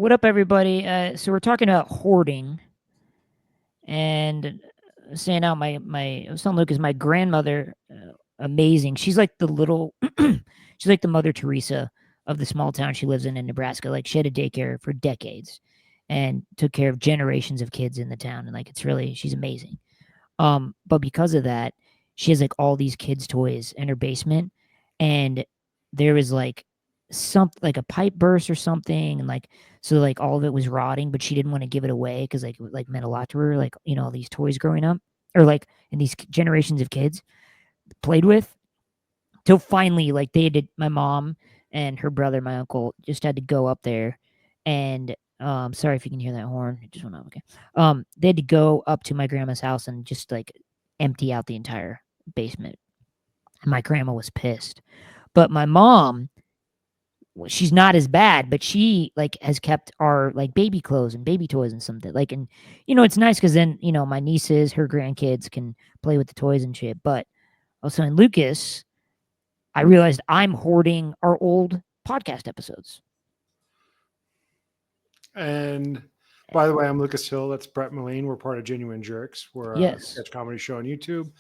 What up, everybody? So we're talking about hoarding, and saying out I was telling Lucas, my grandmother, amazing. She's like the little, she's like the Mother Teresa of the small town she lives in Nebraska. Like she had a daycare for decades, and took care of generations of kids in the town. And like she's amazing. But because of that, she has like all these kids' toys in her basement, and there was like something like a pipe burst or something, and like so like all of it was rotting, but she didn't want to give it away because like it like meant a lot to her, like all these toys growing up, or like and these generations of kids played with. Till finally, like my mom and her brother, my uncle, just had to go up there, and sorry if you can hear that horn. It just went off. Okay. They had to go up to my grandma's house and just like empty out the entire basement. And my grandma was pissed. But my mom, she's not as bad, but she like has kept our like baby clothes and baby toys and something like, and it's nice because then my nieces, her grandkids can play with the toys and shit. But also in Lucas, I realized I'm hoarding our old podcast episodes. And by the way, I'm Lucas Hill. That's Brett Moline. We're part of Genuine Jerks. We're a Yes. sketch comedy show on YouTube.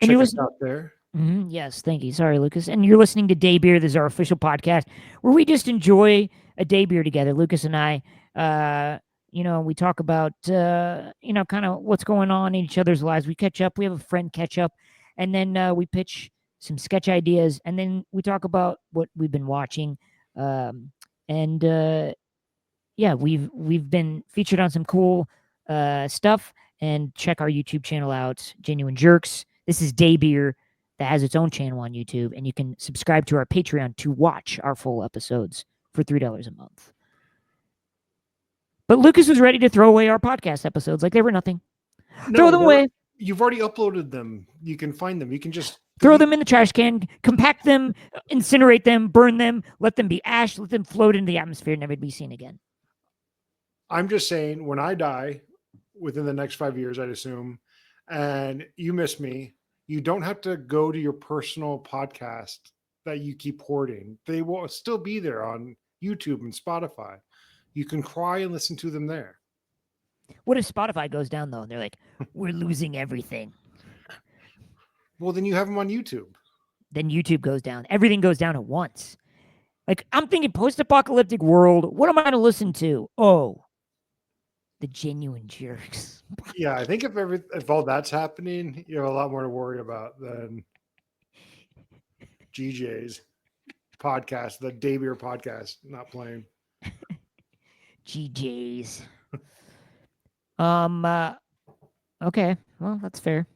And Check you're us listening. out there. Yes, thank you. Sorry, Lucas. And you're listening to Day Beer. This is our official podcast where we just enjoy a day beer together. Lucas and I, we talk about, kind of what's going on in each other's lives. We catch up. We have a friend catch up. And then we pitch some sketch ideas. And then we talk about what we've been watching. And yeah, we've been featured on some cool stuff. And check our YouTube channel out, Genuine Jerks. This is Day Beer that has its own channel on YouTube, and you can subscribe to our Patreon to watch our full episodes for $3 a month. But Lucas was ready to throw away our podcast episodes like they were nothing. Throw them away. You've already uploaded them. You can find them. You can just throw them in the trash can, compact them, incinerate them, burn them, let them be ash, let them float into the atmosphere, never to be seen again. I'm just saying, when I die within the next 5 years, I'd assume, and you miss me, you don't have to go to your personal podcast that you keep hoarding. They will still be there on YouTube and Spotify. You can cry and listen to them there. What if Spotify goes down, though, and they're like, we're losing everything? Well, then you have them on YouTube. Then YouTube goes down. Everything goes down at once. Like, I'm thinking post-apocalyptic world. What am I going to listen to? Oh, the Genuine Jerks. Yeah, I think if all that's happening, you have a lot more to worry about than GJ's podcast, the Day Beer podcast, not playing. GJ's. Okay, well, that's fair.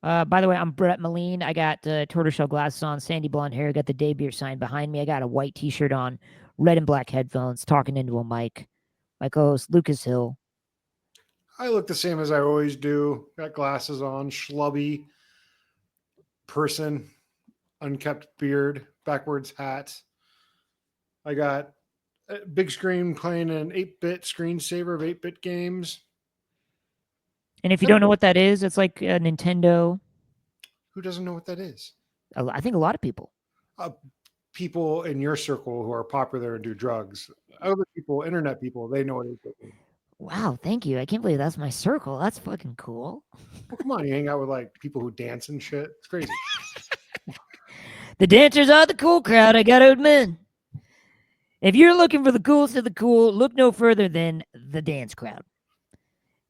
By the way, I'm Brett Moline. I got tortoiseshell glasses on, sandy blonde hair. Got the Day Beer sign behind me. I got a white T-shirt on, red and black headphones, talking into a mic. My co-host Lucas Hill. I look the same as I always do. Got glasses on, schlubby person, unkept beard, backwards hat. I got a big screen playing an 8-bit screensaver of 8-bit games. And if you don't know what that is, it's like a Nintendo. Who doesn't know what that is? I think a lot of people. People in your circle who are popular and do drugs. Other people, internet people, they know what it is. Wow, thank you. I can't believe that's my circle. That's fucking cool. Well, come on, you hang out with like people who dance and shit. It's crazy. The dancers are the cool crowd, I gotta admit. If you're looking for the coolest of the cool, look no further than the dance crowd.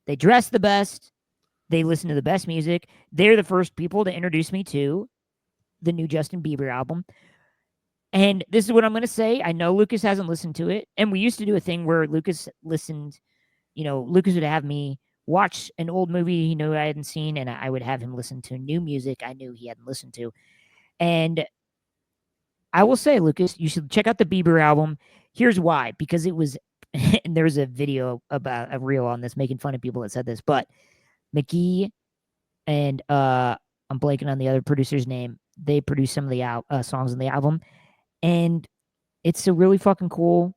They dress the best. They listen to the best music. They're the first people to introduce me to the new Justin Bieber album. And this is what I'm going to say. I know Lucas hasn't listened to it. And we used to do a thing where Lucas listened, Lucas would have me watch an old movie he knew I hadn't seen, and I would have him listen to new music I knew he hadn't listened to. And I will say, Lucas, you should check out the Bieber album. Here's why. Because it was, and there's a video about a reel on this making fun of people that said this, but McGee and I'm blanking on the other producer's name. They produced some of the songs on the album, and it's a really fucking cool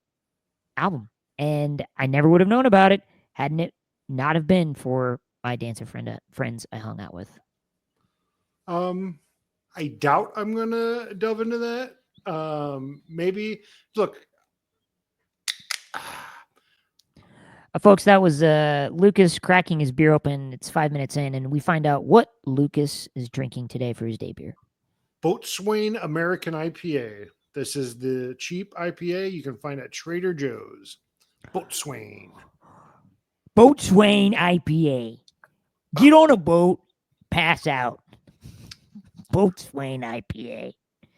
album. And I never would have known about it hadn't it not have been for my dancer friends I hung out with. I doubt I'm gonna delve into that. Maybe look. Folks, that was Lucas cracking his beer open. It's 5 minutes in, and we find out what Lucas is drinking today for his day beer. Boatswain American IPA. This is the cheap IPA you can find at Trader Joe's. Boatswain. Boatswain IPA. Get on a boat, pass out. Boatswain IPA.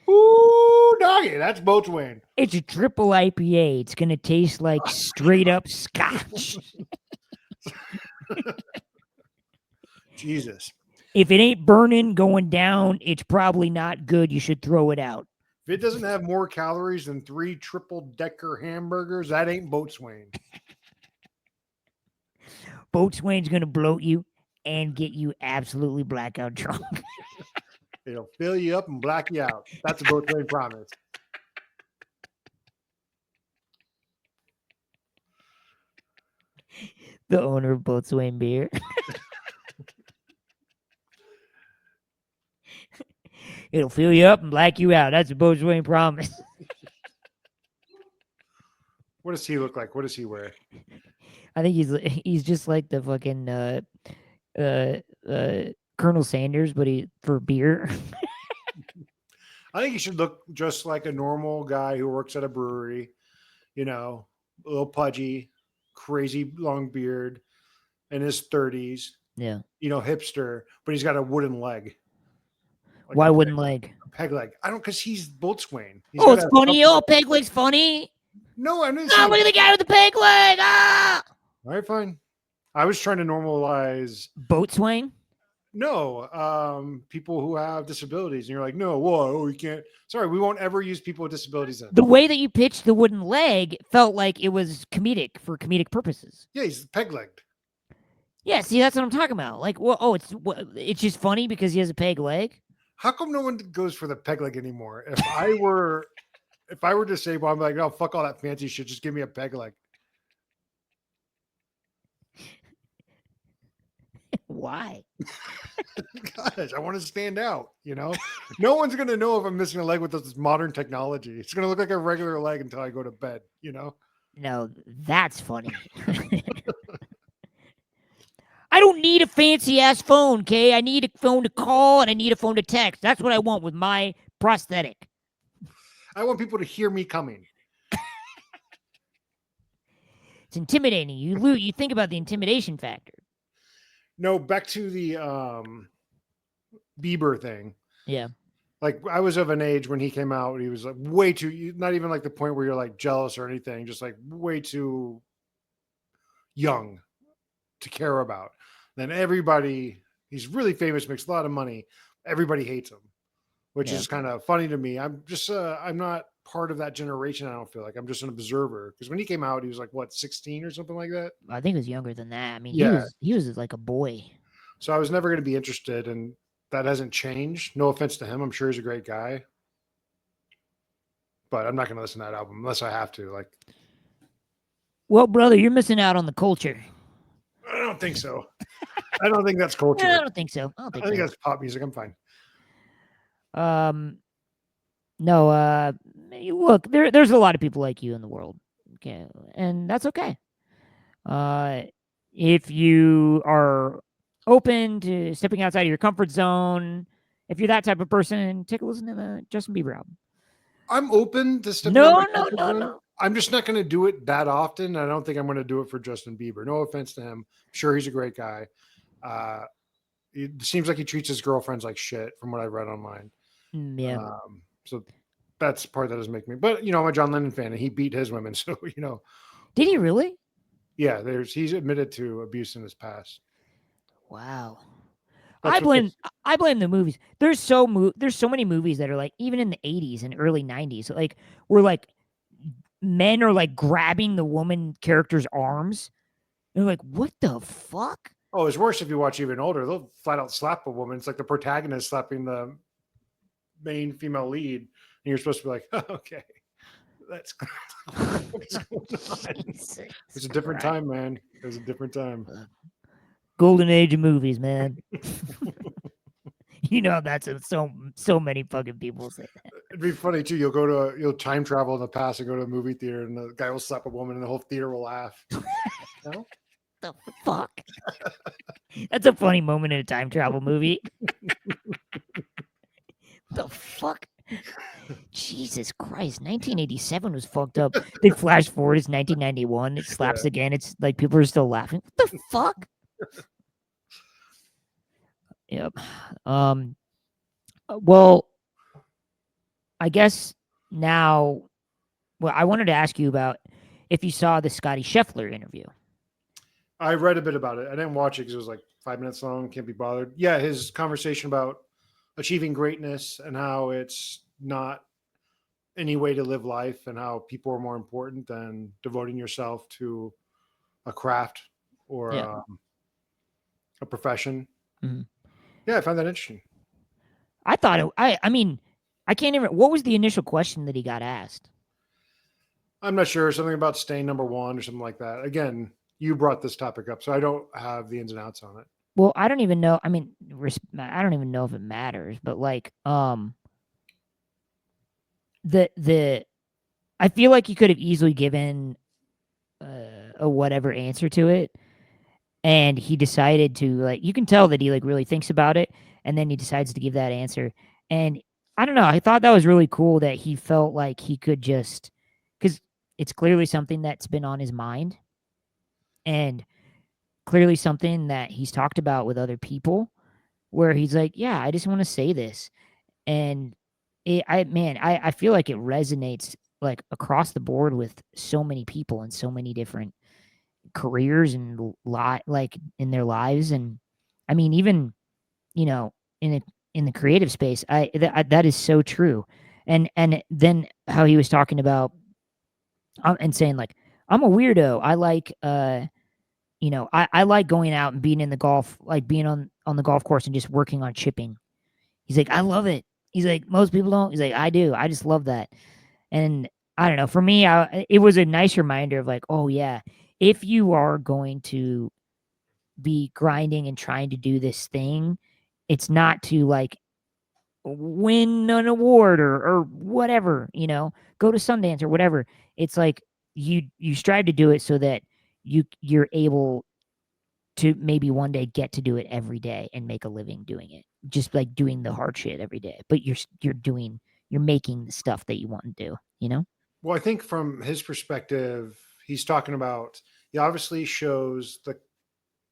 Ooh, doggy, that's Boatswain. It's a triple IPA. It's going to taste like straight up scotch. Jesus. If it ain't burning, going down, it's probably not good. You should throw it out. If it doesn't have more calories than 3 triple-decker hamburgers, that ain't Boatswain. Boatswain's going to bloat you and get you absolutely blackout drunk. It'll fill you up and black you out. That's a Boatswain promise. The owner of Boatswain Beer. It'll fill you up and black you out. That's a Boatswain promise. What does he look like? What does he wear? I think he's just like the fucking Colonel Sanders, but he for beer. I think he should look just like a normal guy who works at a brewery, you know, a little pudgy, crazy long beard, in his 30s, Yeah. you know, hipster, but he's got a wooden leg. Like Why a wouldn't leg? peg leg? I don't, because he's Boatswain. He's Oh, got it's a funny. tough Oh, leg. peg leg's funny. No, I'm not Oh, saying. look at the guy with the peg leg. Ah! All right, fine. I was trying to normalize. Boatswain? No, people who have disabilities, and you're like, no, whoa, oh, you can't. Sorry, we won't ever use people with disabilities. Then. The way that you pitched the wooden leg felt like it was comedic for comedic purposes. Yeah, he's peg legged. Yeah, see, that's what I'm talking about. Like, well, oh, it's just funny because he has a peg leg. How come no one goes for the peg leg anymore? If I were disabled, I'm like, no, fuck all that fancy shit. Just give me a peg leg. Why? Gosh, I want to stand out. You know, no one's gonna know if I'm missing a leg with this modern technology. It's gonna look like a regular leg until I go to bed. You know. No, that's funny. I don't need a fancy ass phone, okay? I need a phone to call and I need a phone to text. That's what I want with my prosthetic. I want people to hear me coming. It's intimidating. You think about the intimidation factor. No, back to the Bieber thing. Yeah. Like I was of an age when he came out, he was like way too, not even like the point where you're like jealous or anything, just like way too young to care about. Then everybody, he's really famous, makes a lot of money. Everybody hates him, which Yeah. is kind of funny to me. I'm just, I'm not part of that generation. I don't feel like I'm just an observer. Because when he came out, he was like, what, 16 or something like that? I think it was younger than that. I mean, Yeah. he was like a boy. So I was never going to be interested, and that hasn't changed. No offense to him. I'm sure he's a great guy. But I'm not going to listen to that album unless I have to. Like, Well, brother, you're missing out on the culture. I don't think so. I don't think that's culture. I don't think so. I don't think I think so. that's pop music. I'm fine. No, look, there's a lot of people like you in the world. Okay, and that's okay. If you are open to stepping outside of your comfort zone, if you're that type of person, take a listen to the Justin Bieber album. I'm open to stepping No, out my no, comfort no, zone. no. I'm just not going to do it that often. I don't think I'm going to do it for Justin Bieber. No offense to him. I'm sure he's a great guy. It seems like he treats his girlfriends like shit from what I read online. Yeah. So that's the part that doesn't make me. But, you know, I'm a John Lennon fan, and he beat his women. So, you know. Did he really? Yeah, he's admitted to abuse in his past. Wow. That's I what blame the movies. There's so many movies that are like even in the 80s and early 90s, like where like men are like grabbing the woman character's arms. They're like, what the fuck? Oh, it's worse if you watch even older. They'll flat out slap a woman. It's like the protagonist slapping the main female lead, and you're supposed to be like, oh, okay, that's what's going on. It's a different time, man. It was a different time. Golden age of movies, man. You know, that's what so many fucking people say that. It'd be funny too. You'll time travel in the past and go to a movie theater, and the guy will slap a woman, and the whole theater will laugh. No, The fuck? That's a funny moment in a time travel movie. The fuck? Jesus Christ, 1987 was fucked up. They flash forward, it's 1991, it yeah. slaps again, it's like people are still laughing. What the fuck? Yep. Well, I guess now, well, I wanted to ask you about if you saw the Scottie Scheffler interview. I read a bit about it. I didn't watch it because it was like 5 minutes long. Can't be bothered. Yeah, his conversation about achieving greatness and how it's not any way to live life, and how people are more important than devoting yourself to a craft or Yeah. a profession. Mhm. Yeah, I find that interesting. I thought it, I mean, I can't even, what was the initial question that he got asked? I'm not sure, something about staying number one or something like that. Again, you brought this topic up, so I don't have the ins and outs on it. Well, I don't even know. I mean, I don't even know if it matters, but like, the I feel like he could have easily given a whatever answer to it, and he decided to, like, you can tell that he like really thinks about it, and then he decides to give that answer. And I don't know, I thought that was really cool that he felt like he could just, because it's clearly something that's been on his mind, and clearly something that he's talked about with other people, where he's like, yeah, I just want to say this. And I feel like it resonates like across the board with so many people and so many different careers and like in their lives. And I mean, even, you know, in it, in the creative space, that is so true. And then how he was talking about, and saying like, I'm a weirdo, I like I like going out and being in the golf, like being on the golf course and just working on chipping. He's like, I love it. He's like, most people don't. He's like, I do. I just love that. And I don't know. For me, it was a nice reminder of like, oh yeah, if you are going to be grinding and trying to do this thing, it's not to like win an award or whatever. Go to Sundance or whatever. It's like you strive to do it so that you're able to maybe one day get to do it every day and make a living doing it. Just like doing the hard shit every day, but you're making the stuff that you want to do. Well, I think from his perspective, he's talking about, he obviously shows the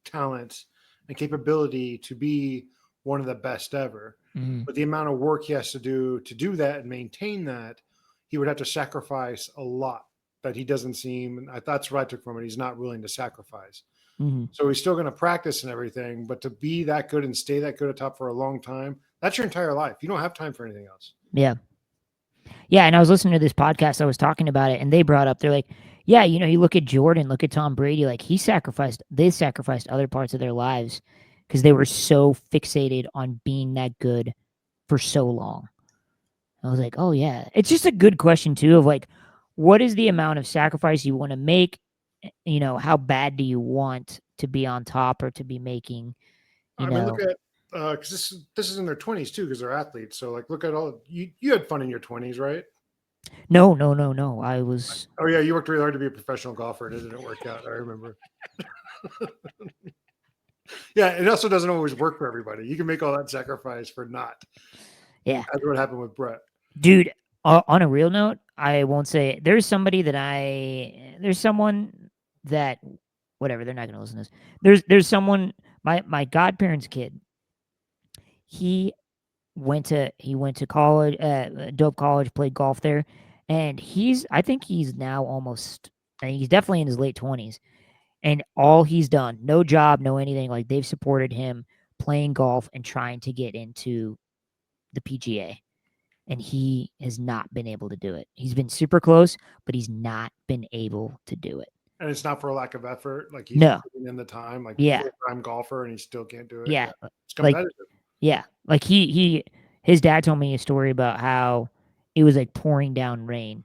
talent and capability to be one of the best ever. Mhm. But the amount of work he has to do that and maintain that, he would have to sacrifice a lot that he doesn't seem, that's what I took from it. He's not willing to sacrifice. Mhm. So he's still going to practice and everything, but to be that good and stay that good at top for a long time, that's your entire life. You don't have time for anything else. Yeah. Yeah, and I was listening to this podcast, I was talking about it, and they brought up, they're like, yeah, you look at Jordan, look at Tom Brady, like they sacrificed other parts of their lives because they were so fixated on being that good for so long. I was like, oh yeah. It's just a good question too of like, what is the amount of sacrifice you want to make? How bad do you want to be on top or to be making, you I mean, look know? at, because this is in their 20s too, because they're athletes. So like, look at all you had fun in your 20s, right? No, no, no, no. I was Oh yeah, you worked really hard to be a professional golfer, and it didn't work out. I remember. Yeah, it also doesn't always work for everybody. You can make all that sacrifice for not. yeah. That's what happened with Brett. Dude, on a real note, I won't say there's someone that whatever, they're not going to listen to this. There's someone, my godparents' kid. He he went to college, dope college, played golf there, and I think he's now almost, I think he's definitely in his late 20s, and all he's done, no job, no anything, like they've supported him playing golf and trying to get into the PGA, and he has not been able to do it. He's been super close, but he's not been able to do it. And it's not for a lack of effort. Like he's No. putting in the time, like Yeah. full time golfer, and he still can't do it. Yeah, Yeah. it's Like, competitive. yeah. Like his dad told me a story about how it was like pouring down rain,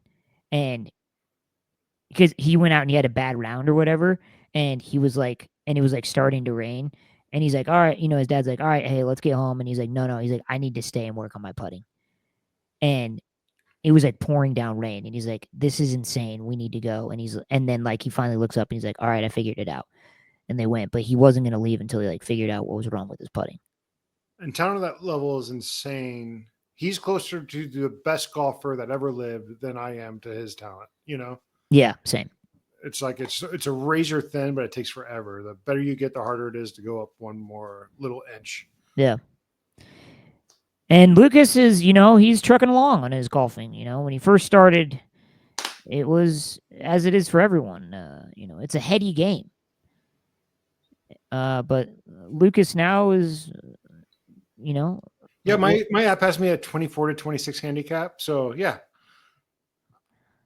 and because he went out and he had a bad round or whatever, and it was like starting to rain, and he's like, all right, his dad's like, all right, hey, let's get home, and he's like, no, no, he's like, I need to stay and work on my putting. And it was like pouring down rain, and he's like, "This is insane. We need to go." And then like he finally looks up and he's like, "All right, I figured it out." And they went, but he wasn't gonna leave until he like figured out what was wrong with his putting. And talent at that level is insane. He's closer to the best golfer that ever lived than I am to his talent. You know, Yeah, same. it's like it's a razor thin, but it takes forever. The better you get, the harder it is to go up one more little inch. Yeah. And Lucas is, he's trucking along on his golfing. When he first started, it was as it is for everyone. It's a heady game. But Lucas now is, you know, Yeah, my app has me at 24 to 26 handicap. So yeah,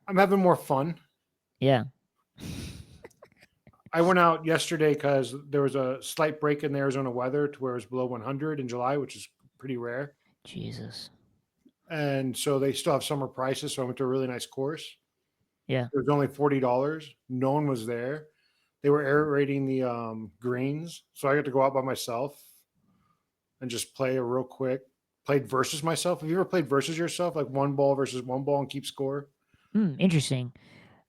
I'm having more fun. yeah. I went out yesterday because there was a slight break in the Arizona weather to where it was below 100 in July, which is pretty rare. Jesus. And so they still have summer prices. So I went to a really nice course. Yeah. It was only $40. No one was there. They were aerating the greens, so I got to go out by myself and just play a real quick. Played versus myself. Have you ever played versus yourself, like one ball versus one ball, and keep score? Interesting.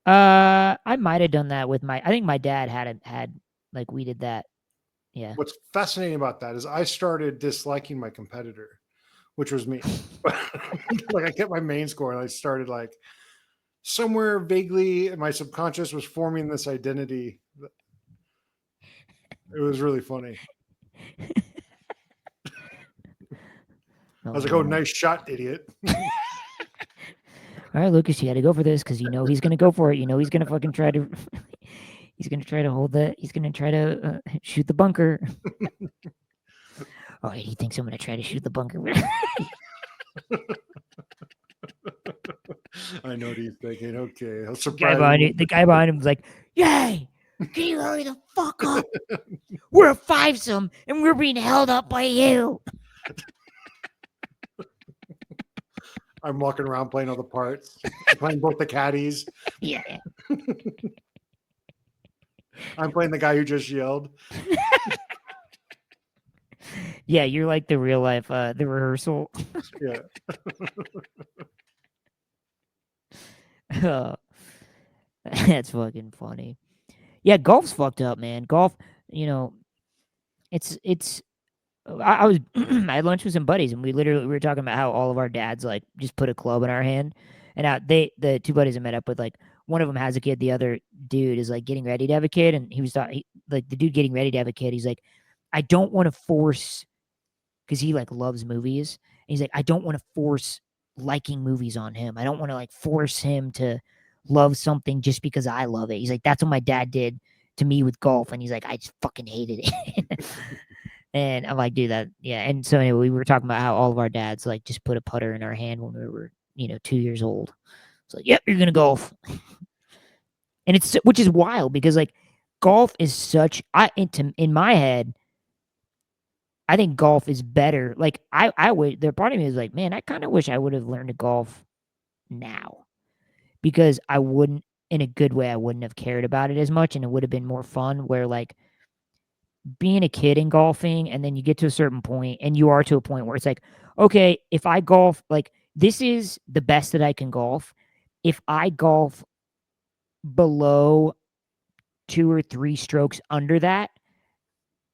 I might have done that with I think my dad had like we did that. Yeah. What's fascinating about that is I started disliking my competitor, which was me. Like I kept my main score, and I started like somewhere vaguely in my subconscious was forming this identity. It was really funny. I was like, "Oh, nice shot, idiot." All right, Lucas, you got to go for this because he's gonna go for it. He's gonna fucking try to. He's gonna try to hold the. He's gonna try to shoot the bunker. Oh, he thinks I'm gonna try to shoot the bunker. I know what he's thinking. Okay, I'll the surprise him. guy behind him was like, "Yay! Can you hurry the fuck up? We're a fivesome and we're being held up by you." I'm walking around playing all the parts, playing both the caddies. Yeah. I'm playing the guy who just yelled. Yeah, you're like the real life, the rehearsal. Yeah. That's fucking funny. Yeah, golf's fucked up, man. Golf, you know, it's. I was I had lunch with some buddies, and we were talking about how all of our dads like just put a club in our hand, and the two buddies I met up with, like one of them has a kid, the other dude is like getting ready to have a kid, and like the dude getting ready to have a kid, he's like, I don't want to force because he like loves movies. And he's like, I don't want to force liking movies on him. I don't want to like force him to love something just because I love it. He's like, that's what my dad did to me with golf. And he's like, I just fucking hated it. And I'm like, dude, that yeah. And so anyway, we were talking about how all of our dads like just put a putter in our hand when we were, 2 years old. It's like, yep, you're gonna golf. And it's which is wild because like golf is such in my head, I think golf is better. Like I would the part of me is like, man, I kind of wish I would have learned to golf now because I wouldn't in a good way, I wouldn't have cared about it as much and it would have been more fun where like being a kid and golfing and then you get to a certain point and you are to a point where it's like, okay, if I golf like this is the best that I can golf. If I golf below 2 or 3 strokes under that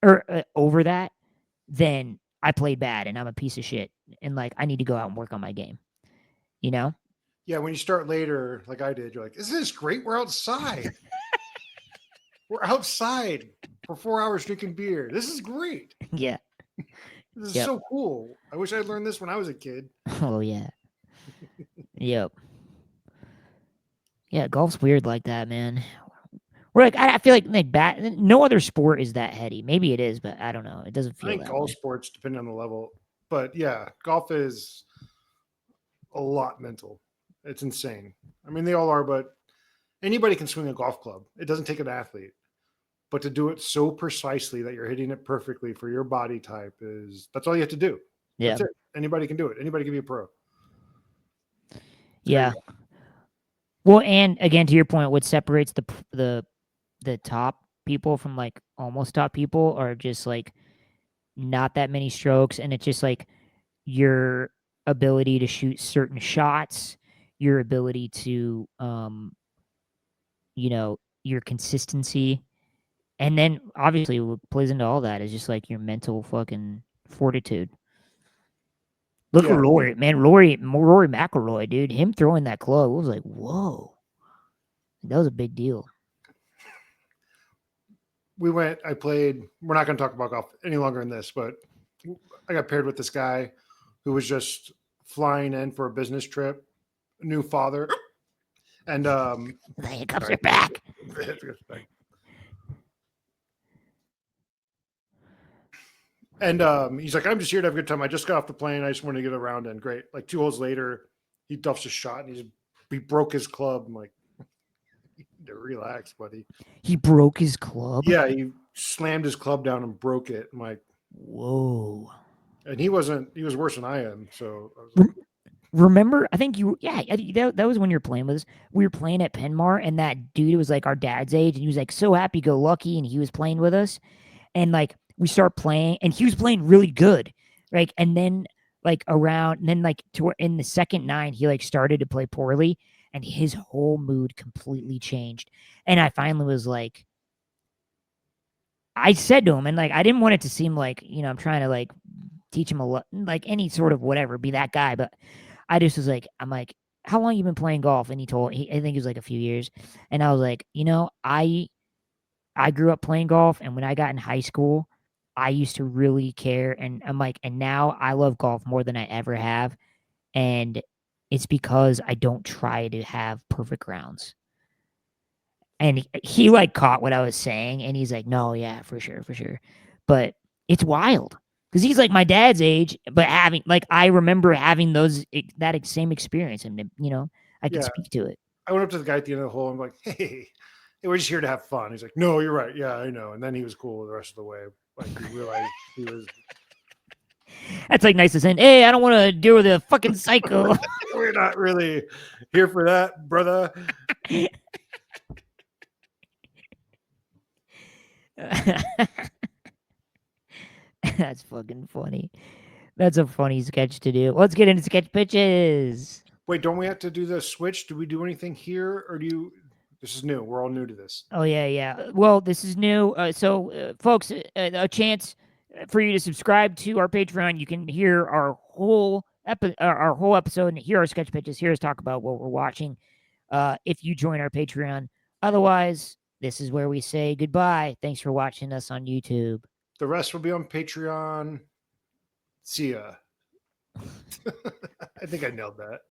or over that, then I played bad and I'm a piece of shit. And like, I need to go out and work on my game, you know? Yeah, when you start later, like I did, you're like, isn't this great? We're outside. We're outside for 4 hours drinking beer. This is great. Yeah. This is Yep. so cool. I wish I'd learned this when I was a kid. Oh, yeah. Yep. Yeah, golf's weird like that, man. We're like, I feel like no other sport is that heady. Maybe it is, but I don't know. It doesn't I feel think that all way. sports, depending on the level, but yeah, golf is a lot mental. It's insane. I mean, they all are, but anybody can swing a golf club. It doesn't take an athlete. But to do it so precisely that you're hitting it perfectly for your body type that's all you have to do. Yeah. That's it. Anybody can do it. Anybody can be a pro. It's Yeah. crazy. Well, and again, to your point, what separates the top people from like almost top people are just like not that many strokes, and it's just like your ability to shoot certain shots, your ability to, your consistency. And then obviously what plays into all that is just like your mental fucking fortitude. Look at Yeah, Rory, man, Rory McIlroy, dude. Him throwing that club was like, whoa, that was a big deal. I played. We're not going to talk about golf any longer in this, but I got paired with this guy who was just flying in for a business trip, new father, and The hiccups are sorry, back. and he's like, I'm just here to have a good time. I just got off the plane. I just want to get around in. Great. Like 2 holes later, he duffs a shot and he broke his club. I'm like, relax, buddy. He broke his club. Yeah, he slammed his club down and broke it. I'm like, Whoa. and he wasn't. He was worse than I am. So I was like, Remember, I think you, yeah, that was when you were playing with us. We were playing at Penmar, and that dude was like our dad's age, and he was like so happy go lucky, and he was playing with us, and like we start playing, and he was playing really good, like, and then like around, and then like in the second nine, he like started to play poorly, and his whole mood completely changed, and I finally was like, I said to him, and like I didn't want it to seem like I'm trying to like teach him a lot, like any sort of whatever, be that guy, but I just was like, I'm like, how long you been playing golf? And I think it was like a few years. And I was like, I grew up playing golf, and when I got in high school, I used to really care. And I'm like, and now I love golf more than I ever have. And it's because I don't try to have perfect rounds. And he like caught what I was saying, and he's like, no, yeah, for sure, for sure. But it's wild because he's like my dad's age, but having like I remember having that same experience, and I could yeah. speak to it. I went up to the guy at the end of the hole. I'm like, hey, we're just here to have fun. He's like, no, you're right. Yeah, I know. And then he was cool the rest of the way. Like he realized he was. That's like nice to say, hey, I don't want to deal with a fucking psycho. We're not really here for that, brother. That's fucking funny. That's a funny sketch to do. Let's get into sketch pitches. Wait, don't we have to do the switch? Do we do anything here, or do you? This is new. We're all new to this. Oh yeah, yeah. Well, this is new. Folks, a chance for you to subscribe to our Patreon. You can hear our whole episode and hear our sketch pitches. Hear us talk about what we're watching. If you join our Patreon. Otherwise, this is where we say goodbye. Thanks for watching us on YouTube. The rest will be on Patreon. See ya. I think I nailed that.